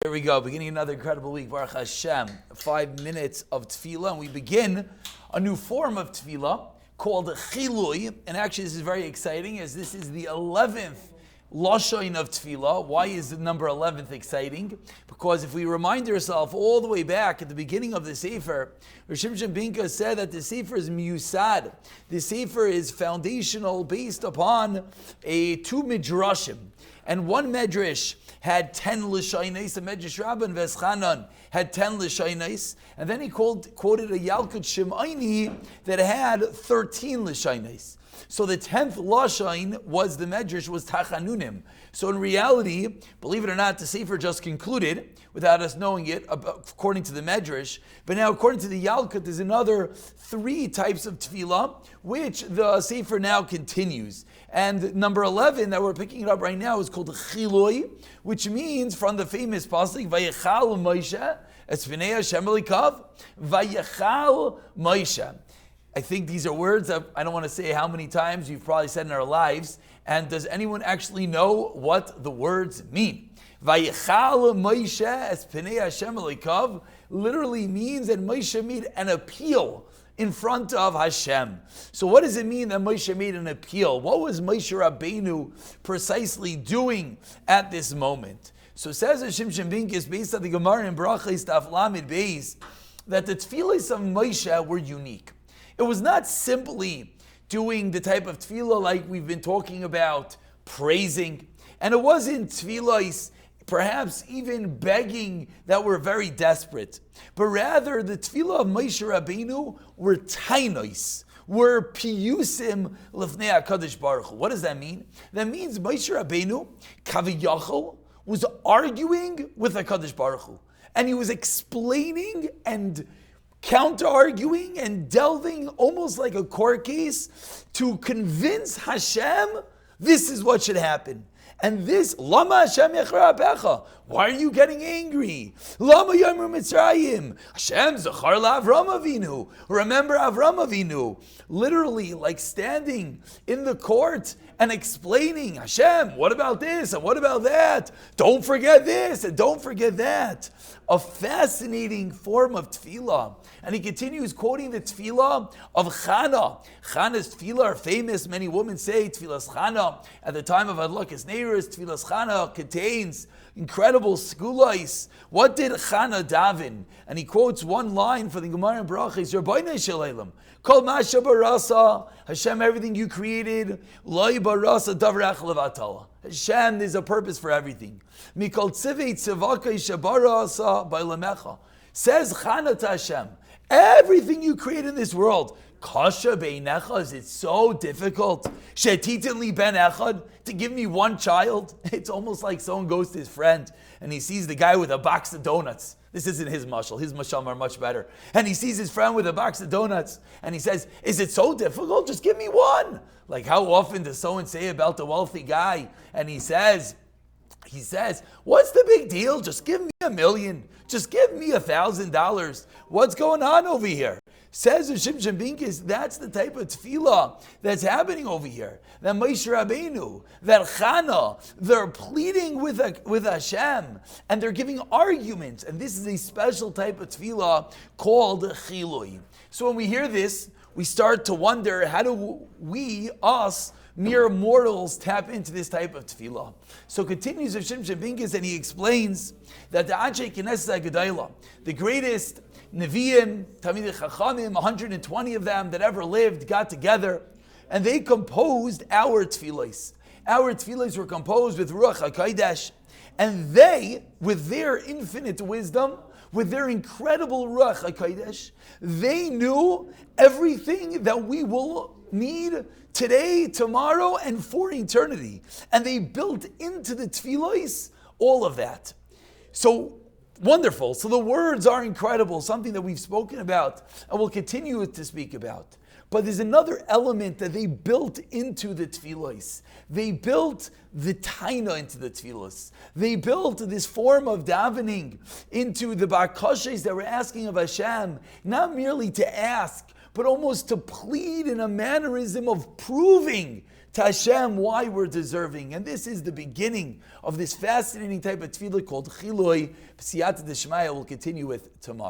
Here we go, beginning another incredible week. Baruch Hashem, 5 minutes of tefillah, and we begin a new form of tefillah called Chilui. And actually, this is very exciting, as this is the 11th Lashon of tefillah. Why is the number 11th exciting? Because if we remind ourselves all the way back at the beginning of the Sefer, Rosh Shimshon Binka said that the Sefer is miusad. The Sefer is foundational, based upon two midrashim. And one medrash had 10 L'shainis, the Medrash Rabban Veschanan had 10 L'shainis, and then he quoted a Yalkut Shim'aini that had 13 L'shainis. So the 10th Lashon was the Medrash, was Tachanunim. So in reality, believe it or not, the Sefer just concluded, without us knowing it, according to the Medrash. But now, according to the Yalkut, there's another 3 types of tefillah, which the Sefer now continues. And number 11 that we're picking it up right now is called Chiloi, which means, from the famous pasuk, Vayechal Moshe, Esfinei Hashem Elikav, Vayechal Moshe. I think these are words that I don't want to say how many times we've probably said in our lives. And does anyone actually know what the words mean? Vayechal Moshe es Pnei Hashem Elikav literally means that Moshe made an appeal in front of Hashem. So what does it mean that Moshe made an appeal? What was Moshe Rabbeinu precisely doing at this moment? So says Shimshon Binkus, based on the Gemara in Brachos Daf Lamed Beis, that the tefillahs of Moshe were unique. It was not simply doing the type of tefillah like we've been talking about, praising. And it wasn't tefillahs, perhaps even begging, that were very desperate. But rather, the tefillah of Moshe Rabbeinu were tainos, were piyusim lefnei HaKadosh Baruch Hu. What does that mean? That means Moshe Rabbeinu, kaviyachol, was arguing with HaKadosh Baruch Hu. And he was explaining and counter-arguing and delving almost like a court case to convince Hashem this is what should happen. And this, Lama Hashem Yechra Apecha. Why are you getting angry? Lama Yomru Mitzrayim. Hashem Zachar LaAvram Avinu. Remember Avram Avinu. Literally, like standing in the court and explaining, Hashem, what about this and what about that? Don't forget this and don't forget that. A fascinating form of tefillah. And he continues quoting the tefillah of Chana. Chana's tefillah are famous. Many women say tefillah's Chana. At the time of Adlakas Neiros, tefillah's Chana contains incredible skulais. What did Chana daven? And he quotes one line for the Gemara in Brachos, Rabbeinu Shalom. Kol masha barasa, Hashem, everything you created, Loi barasa davrach levatala. Hashem, there's a purpose for everything. Mikol tzivei tzivakei shabarasa bailamecha. Says Chana to Hashem, everything you create in this world, kasha beinecha, is it so difficult? Shetitin li ben echad, to give me one child? It's almost like someone goes to his friend and he sees the guy with a box of donuts. This isn't his mashal. His mashal are much better. And he sees his friend with a box of donuts and he says, is it so difficult? Just give me one. Like, how often does someone say about the wealthy guy? And he says, what's the big deal? Just give me $1 million. Just give me $1,000. What's going on over here? Says Shimshon Binkus, that's the type of tefillah that's happening over here. That Moshe Rabbeinu, that Chana, they're pleading with Hashem, and they're giving arguments. And this is a special type of tefillah called Chilui. So when we hear this, we start to wonder, how do we, us, mere mortals, tap into this type of tefillah? So continues of Shimshon Binkus, and he explains that the Anshe Knesset HaGedayla, the greatest Nevi'im, Talmidei Chachamim, 120 of them that ever lived, got together, and they composed our tefillahs. Our tefillahs were composed with Ruach HaKodesh, and they, with their infinite wisdom, with their incredible Ruach HaKodesh, they knew everything that we will need today, tomorrow, and for eternity. And they built into the tefillahs all of that. So wonderful. So the words are incredible, something that we've spoken about and will continue to speak about. But there's another element that they built into the tefillahs. They built the taina into the tefillahs. They built this form of davening into the bakashes that we're asking of Hashem, not merely to ask, but almost to plead in a mannerism of proving to Hashem why we're deserving. And this is the beginning of this fascinating type of tefillah called Chilui. B'siyata D'Shmaya we'll continue with tomorrow.